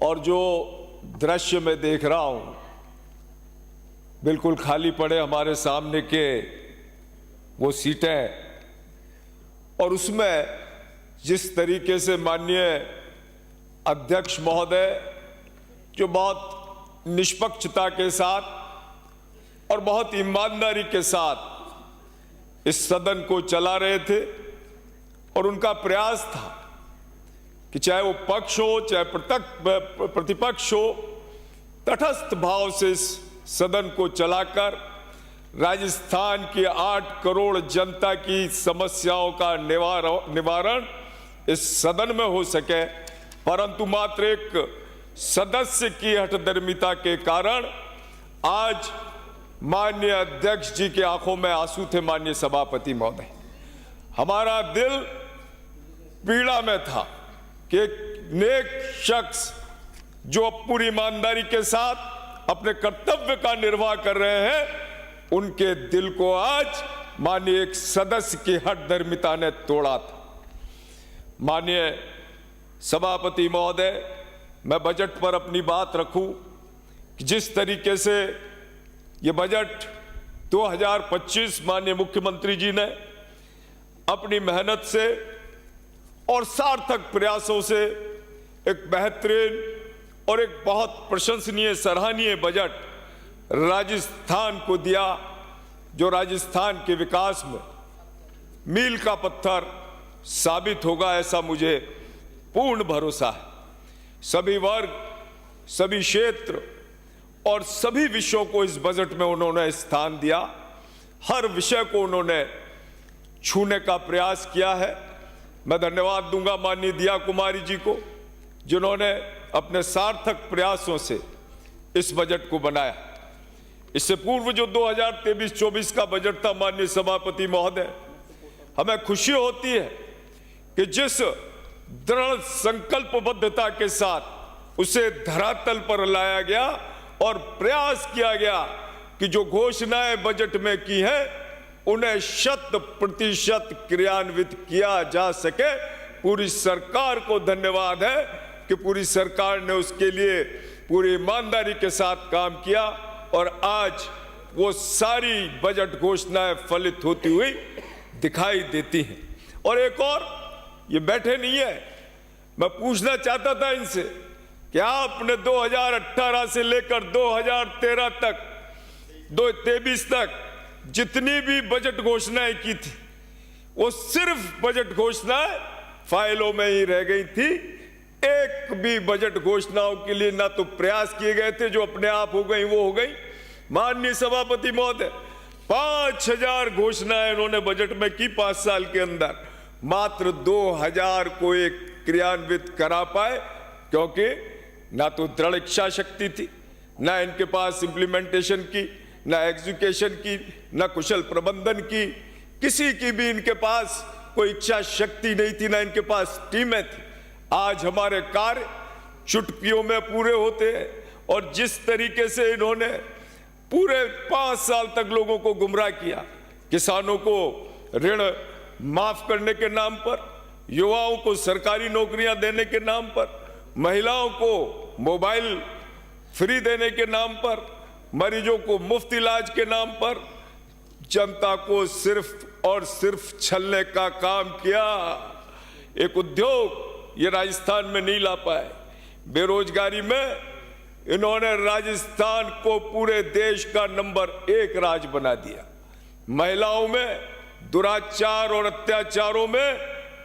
और जो दृश्य मैं देख रहा हूं, बिल्कुल खाली पड़े हमारे सामने के वो सीटें, और उसमें जिस तरीके से माननीय अध्यक्ष महोदय जो बहुत निष्पक्षता के साथ और बहुत ईमानदारी के साथ इस सदन को चला रहे थे, और उनका प्रयास था कि चाहे वो पक्ष हो चाहे प्रतिपक्ष हो, तटस्थ भाव से इस सदन को चलाकर राजस्थान की 8 करोड़ जनता की समस्याओं का निवारण इस सदन में हो सके। परंतु मात्र एक सदस्य की हठधर्मिता के कारण आज माननीय अध्यक्ष जी की आंखों में आंसू थे। माननीय सभापति महोदय, हमारा दिल पीड़ा में था कि एक नेक शख्स जो पूरी ईमानदारी के साथ अपने कर्तव्य का निर्वाह कर रहे हैं, उनके दिल को आज माननीय एक सदस्य की हठधर्मिता ने तोड़ा था। माननीय सभापति महोदय, मैं बजट पर अपनी बात रखूं कि जिस तरीके से ये बजट 2025 माननीय मुख्यमंत्री जी ने अपनी मेहनत से और सार्थक प्रयासों से एक बेहतरीन और एक बहुत प्रशंसनीय सराहनीय बजट राजस्थान को दिया, जो राजस्थान के विकास में मील का पत्थर साबित होगा, ऐसा मुझे पूर्ण भरोसा है। सभी वर्ग, सभी क्षेत्र और सभी विषयों को इस बजट में उन्होंने स्थान दिया। हर विषय को उन्होंने छूने का प्रयास किया है। मैं धन्यवाद दूंगा माननीय दिया कुमारी जी को, जिन्होंने अपने सार्थक प्रयासों से इस बजट को बनाया। इससे पूर्व जो 2023-24 का बजट था माननीय सभापति महोदय, हमें खुशी होती है कि जिस दृढ़ संकल्पबद्धता के साथ उसे धरातल पर लाया गया और प्रयास किया गया कि जो घोषणाएं बजट में की है उन्हें 100% क्रियान्वित किया जा सके। पूरी सरकार को धन्यवाद है कि पूरी सरकार ने उसके लिए पूरी ईमानदारी के साथ काम किया, और आज वो सारी बजट घोषणाएं फलित होती हुई दिखाई देती हैं। और एक और, ये बैठे नहीं है, मैं पूछना चाहता था इनसे कि आपने 2018 से लेकर 2013 तक 2023 तक जितनी भी बजट घोषणाएं की थी, वो सिर्फ बजट घोषणाएं फाइलों में ही रह गई थी। एक भी बजट घोषणाओं के लिए ना तो प्रयास किए गए थे, जो अपने आप हो गई वो हो गई। माननीय सभापति महोदय, 5000 घोषणाएं उन्होंने बजट में की 5 साल के अंदर, मात्र 2000 को एक क्रियान्वित करा पाए, क्योंकि ना तो दृढ़ इच्छा शक्ति थी, ना इनके पास इंप्लीमेंटेशन की, ना एग्जीक्यूशन की, ना कुशल प्रबंधन की, किसी की भी इनके पास कोई इच्छा शक्ति नहीं थी, ना इनके पास टीमें थी। आज हमारे कार्य चुटकियों में पूरे होते हैं, और जिस तरीके से इन्होंने पूरे 5 साल तक लोगों को गुमराह किया, किसानों को ऋण माफ करने के नाम पर, युवाओं को सरकारी नौकरियां देने के नाम पर, महिलाओं को मोबाइल फ्री देने के नाम पर, मरीजों को मुफ्त इलाज के नाम पर, जनता को सिर्फ और सिर्फ छलने का काम किया। एक उद्योग ये राजस्थान में नहीं ला पाए। बेरोजगारी में इन्होंने राजस्थान को पूरे देश का नंबर 1 राज्य बना दिया। महिलाओं में दुराचार और अत्याचारों में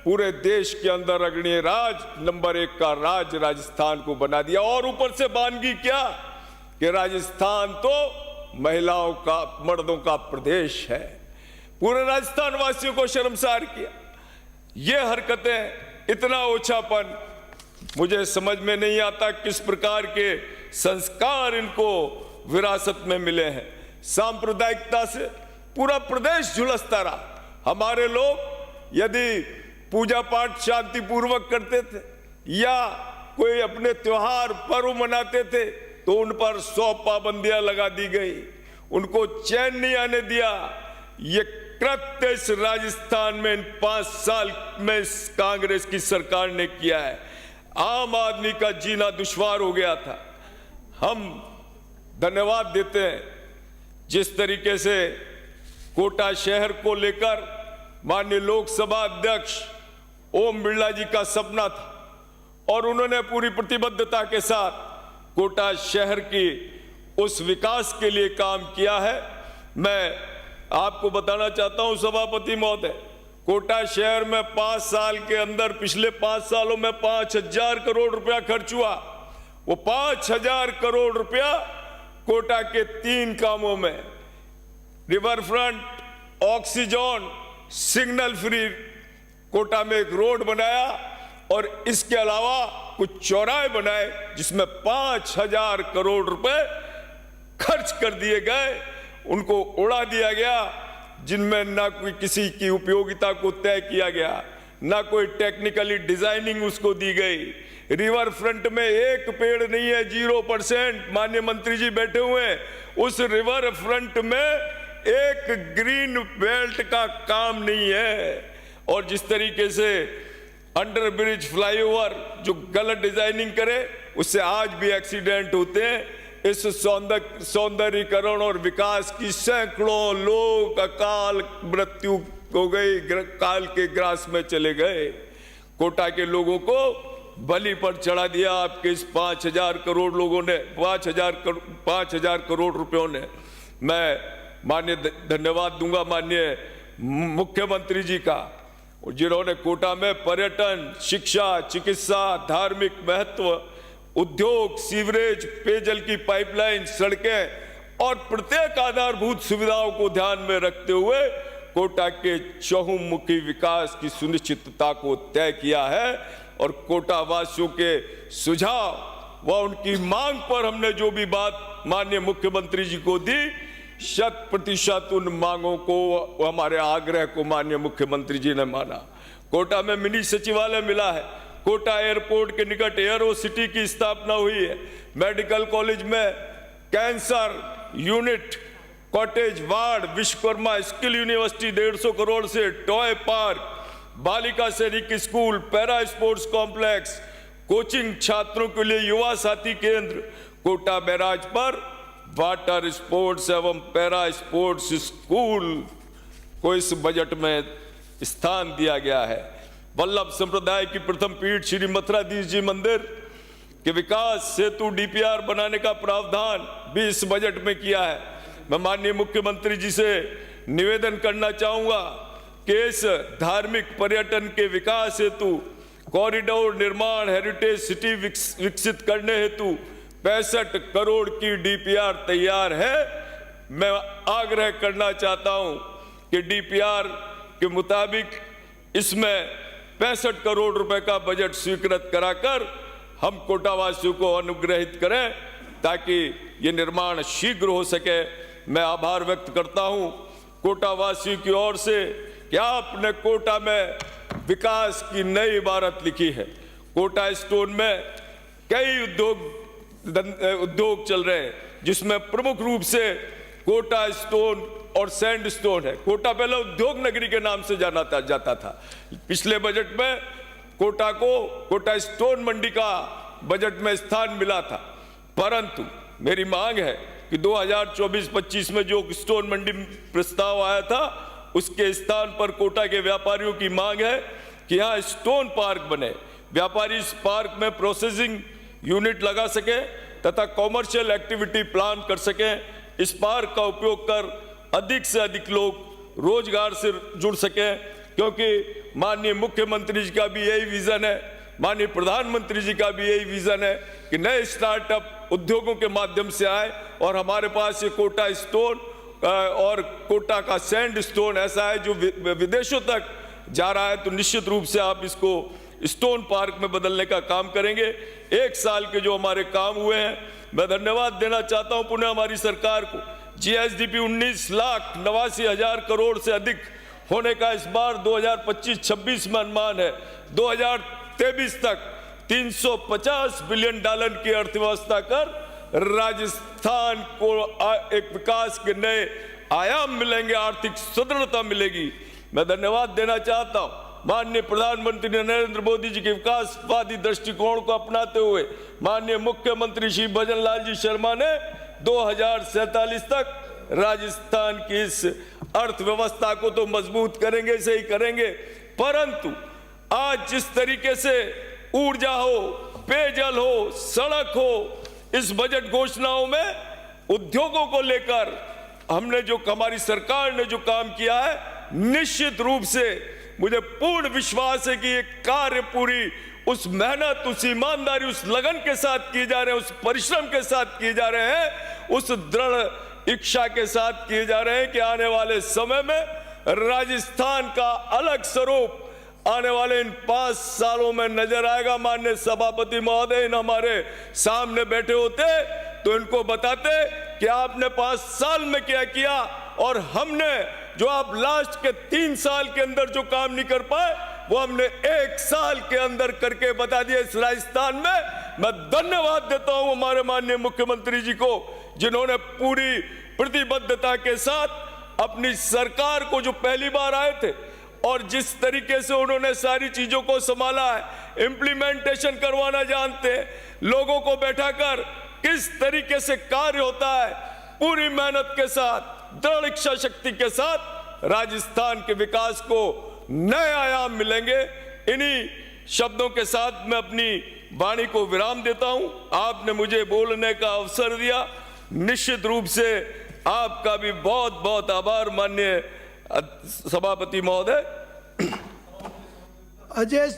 पूरे देश के अंदर अग्रणीय राज्य, नंबर 1 का राज्य राजस्थान को बना दिया। और ऊपर से बानगी क्या कि राजस्थान तो महिलाओं का, मर्दों का प्रदेश है। पूरे राजस्थान वासियों को शर्मसार किया। ये हरकतें, इतना ओछापन, मुझे समझ में नहीं आता किस प्रकार के संस्कार इनको विरासत में मिले हैं। सांप्रदायिकता से पूरा प्रदेश झुलसता रहा। हमारे लोग यदि पूजा पाठ शांतिपूर्वक करते थे या कोई अपने त्योहार पर्व मनाते थे तो उन पर 100 पाबंदियां लगा दी गई, उनको चैन नहीं आने दिया। ये कृत्य इस राजस्थान में इन 5 साल में कांग्रेस की सरकार ने किया है। आम आदमी का जीना दुश्वार हो गया था। हम धन्यवाद देते हैं जिस तरीके से कोटा शहर को लेकर माननीय लोकसभा अध्यक्ष ओम बिरला जी का सपना था और उन्होंने पूरी प्रतिबद्धता के साथ कोटा शहर की उस विकास के लिए काम किया है। मैं आपको बताना चाहता हूं सभापति महोदय, कोटा शहर में 5 साल के अंदर पिछले 5 सालों में 5000 करोड़ रुपया खर्च हुआ। वो 5000 करोड़ रुपया कोटा के 3 कामों में, river front, oxygen, signal free Kota में एक रोड बनाया और इसके अलावा कुछ चौराहे बनाए जिसमें 5000 करोड़ रुपए खर्च कर दिए गए, उनको उड़ा दिया गया, जिनमें ना कोई किसी की उपयोगिता को तय किया गया, ना कोई टेक्निकली डिजाइनिंग उसको दी गई। रिवर फ्रंट में एक पेड़ नहीं है, 0%। माननीय मंत्री जी बैठे हुए हैं, उस रिवर फ्रंट में एक ग्रीन बेल्ट का काम नहीं है। और जिस तरीके से अंडर ब्रिज फ्लाईओवर जो गलत डिजाइनिंग करे उससे आज भी एक्सीडेंट होते हैं। इस सौंदर्यीकरण और विकास की सैकड़ों लोग अकाल मृत्यु हो गई, काल के ग्रास में चले गए। कोटा के लोगों को बलि पर चढ़ा दिया आपके इस 5000 करोड़ लोगों ने, 5000 करोड़ रुपयों ने। मैं माननीय धन्यवाद दूंगा माननीय मुख्यमंत्री जी का, जिन्होंने कोटा में पर्यटन, शिक्षा, चिकित्सा, धार्मिक महत्व, उद्योग, सीवरेज, पेयजल की पाइपलाइन, सड़कें और प्रत्येक आधारभूत सुविधाओं को ध्यान में रखते हुए कोटा के चहुमुखी विकास की सुनिश्चितता को तय किया है। और कोटा वासियों के सुझाव व उनकी मांग पर हमने जो भी बात माननीय मुख्यमंत्री जी को दी, 100% उन मांगों को, हमारे आग्रह को माननीय मुख्यमंत्री जी ने माना। कोटा में मिनी सचिवालय मिला है, कोटा एयरपोर्ट के निकट एयरो सिटी की स्थापना हुई है, मेडिकल कॉलेज में cancer unit, cottage ward, Vishwakarma skill university 150 crore से, टॉय पार्क, बालिका सैनिक school, para sports complex, coaching छात्रों के लिए युवा साथी केंद्र, कोटा बैराज पर वाटर स्पोर्ट्स एवं पैरा स्पोर्ट्स स्कूल को इस बजट में स्थान दिया गया है। वल्लभ संप्रदाय की प्रथम पीठ श्री मथुराधीश जी मंदिर के विकास हेतु डीपीआर बनाने का प्रावधान भी इस बजट में किया है। मैं माननीय मुख्यमंत्री जी से निवेदन करना चाहूंगा कि इस धार्मिक पर्यटन के विकास हेतु कॉरिडोर निर्माण, हेरिटेज सिटी विकसित करने हेतु 65 करोड़ की डीपीआर तैयार है। मैं आग्रह करना चाहता हूं कि डीपीआर के मुताबिक इसमें 65 करोड़ रुपए का बजट स्वीकृत कराकर हम कोटावासियों को अनुग्रहित करें ताकि ये निर्माण शीघ्र हो सके। मैं आभार व्यक्त करता हूं कोटावासियों की ओर से कि आपने कोटा में विकास की नई इबारत लिखी है। कोटा स्टोन में कई उद्योग चल रहे हैं जिसमें प्रमुख रूप से कोटा स्टोन और सैंड स्टोन है। कोटा पहले उद्योग नगरी के नाम से जाना जाता था। पिछले बजट में कोटा को कोटा स्टोन मंडी का बजट में स्थान मिला था, परंतु मेरी मांग है कि 2024-25 में जो स्टोन मंडी प्रस्ताव आया था उसके स्थान पर कोटा के व्यापारियों की मांग है कि यहाँ स्टोन पार्क बने, व्यापारी इस पार्क में प्रोसेसिंग यूनिट लगा सके तथा कॉमर्शियल एक्टिविटी प्लान कर सके। इस पार्क का उपयोग कर अधिक से अधिक लोग रोजगार से जुड़ सके, क्योंकि माननीय मुख्यमंत्री जी का भी यही विजन है, माननीय प्रधानमंत्री जी का भी यही विजन है कि नए स्टार्टअप उद्योगों के माध्यम से आए। और हमारे पास ये कोटा स्टोन और कोटा का सैंड स्टोन ऐसा है जो विदेशों तक जा रहा है, तो निश्चित रूप से आप इसको स्टोन पार्क में बदलने का काम करेंगे। 1 साल के जो हमारे काम हुए हैं, मैं धन्यवाद देना चाहता हूं पुनः हमारी सरकार को। जीएसडीपी 19,89,000 करोड़ से अधिक होने का इस बार 2025-26 में अनुमान है। 2023 तक $350 बिलियन की अर्थव्यवस्था कर राजस्थान को एक विकास के नए आयाम मिलेंगे, आर्थिक सुदृढ़ता मिलेगी। मैं धन्यवाद देना चाहता हूं माननीय प्रधानमंत्री नरेंद्र मोदी जी के विकासवादी दृष्टिकोण को अपनाते हुए माननीय मुख्यमंत्री श्री भजन लाल जी शर्मा ने 2047 तक राजस्थान की इस अर्थव्यवस्था को तो मजबूत करेंगे, सही करेंगे, परंतु आज जिस तरीके से ऊर्जा हो, पेयजल हो, सड़क हो, इस बजट घोषणाओं में उद्योगों को लेकर हमने जो हमारी सरकार ने जो काम किया है, निश्चित रूप से मुझे पूर्ण विश्वास है कि ये कार्य पूरी उस मेहनत, उस ईमानदारी, उस लगन के साथ किए जा रहे हैं, उस परिश्रम के साथ किए जा रहे हैं, उस दृढ़ इच्छा के साथ किए जा रहे हैं कि आने वाले समय में राजस्थान का अलग स्वरूप आने वाले इन 5 सालों में नजर आएगा। माननीय सभापति महोदय इन हमारे सामने बैठे होते तो इनको बताते कि आपने 5 साल में क्या किया, और हमने जो आप लास्ट के 3 साल के अंदर जो काम नहीं कर पाए वो हमने 1 साल के अंदर करके बता दिया इस राजस्थान में। मैं धन्यवाद देता हूं हमारे माननीय मुख्यमंत्री जी को, जिन्होंने पूरी प्रतिबद्धता के साथ अपनी सरकार को जो पहली बार आए थे और जिस तरीके से उन्होंने सारी चीजों को संभाला है, इम्प्लीमेंटेशन करवाना जानते हैं, लोगों को बैठाकर किस तरीके से कार्य होता है, पूरी मेहनत के साथ, दृढ़ इच्छा शक्ति के साथ राजस्थान के विकास को नए आयाम मिलेंगे। इन्हीं शब्दों के साथ मैं अपनी वाणी को विराम देता हूं। आपने मुझे बोलने का अवसर दिया, निश्चित रूप से आपका भी बहुत बहुत आभार माननीय सभापति महोदय। अजय